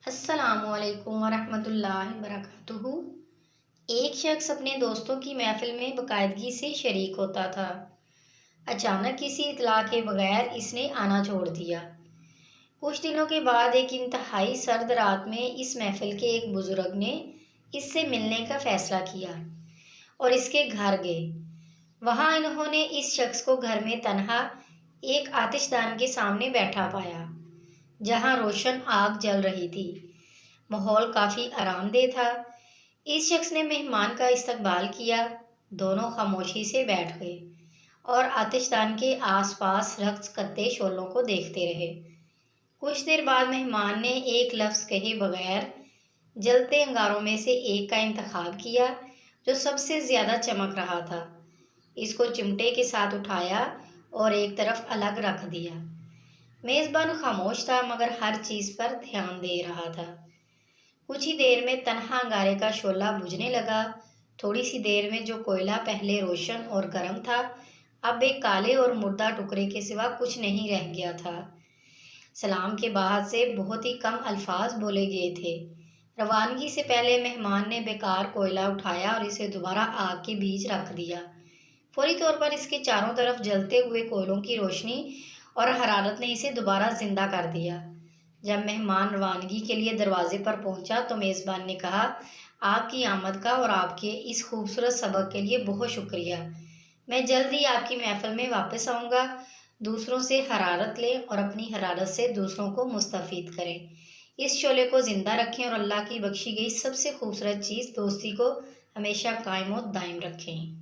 السلام علیکم ورحمۃ اللہ وبرکاتہ۔ ایک شخص اپنے دوستوں کی محفل میں باقاعدگی سے شریک ہوتا تھا۔ اچانک کسی اطلاع کے بغیر اس نے آنا چھوڑ دیا۔ کچھ دنوں کے بعد ایک انتہائی سرد رات میں اس محفل کے ایک بزرگ نے اس سے ملنے کا فیصلہ کیا اور اس کے گھر گئے۔ وہاں انہوں نے اس شخص کو گھر میں تنہا ایک آتش دان کے سامنے بیٹھا پایا، جہاں روشن آگ جل رہی تھی۔ ماحول کافی آرام دہ تھا۔ اس شخص نے مہمان کا استقبال کیا۔ دونوں خاموشی سے بیٹھ گئے اور آتش دان کے آس پاس رقص کرتے شعلوں کو دیکھتے رہے۔ کچھ دیر بعد مہمان نے ایک لفظ کہے بغیر جلتے انگاروں میں سے ایک کا انتخاب کیا جو سب سے زیادہ چمک رہا تھا۔ اس کو چمٹے کے ساتھ اٹھایا اور ایک طرف الگ رکھ دیا۔ میزبان خاموش تھا مگر ہر چیز پر دھیان دے رہا تھا۔ کچھ ہی دیر میں تنہا انگارے کا شعلہ بجھنے لگا۔ تھوڑی سی دیر میں جو کوئلہ پہلے روشن اور گرم تھا، اب ایک کالے اور مردہ ٹکڑے کے سوا کچھ نہیں رہ گیا تھا۔ سلام کے بعد سے بہت ہی کم الفاظ بولے گئے تھے۔ روانگی سے پہلے مہمان نے بیکار کوئلہ اٹھایا اور اسے دوبارہ آگ کے بیچ رکھ دیا۔ فوری طور پر اس کے چاروں طرف جلتے ہوئے کوئلوں کی روشنی اور حرارت نے اسے دوبارہ زندہ کر دیا۔ جب مہمان روانگی کے لیے دروازے پر پہنچا تو میزبان نے کہا، آپ کی آمد کا اور آپ کے اس خوبصورت سبق کے لیے بہت شکریہ۔ میں جلد ہی آپ کی محفل میں واپس آؤں گا۔ دوسروں سے حرارت لیں اور اپنی حرارت سے دوسروں کو مستفید کریں۔ اس شعلے کو زندہ رکھیں اور اللہ کی بخشی گئی سب سے خوبصورت چیز دوستی کو ہمیشہ قائم و دائم رکھیں۔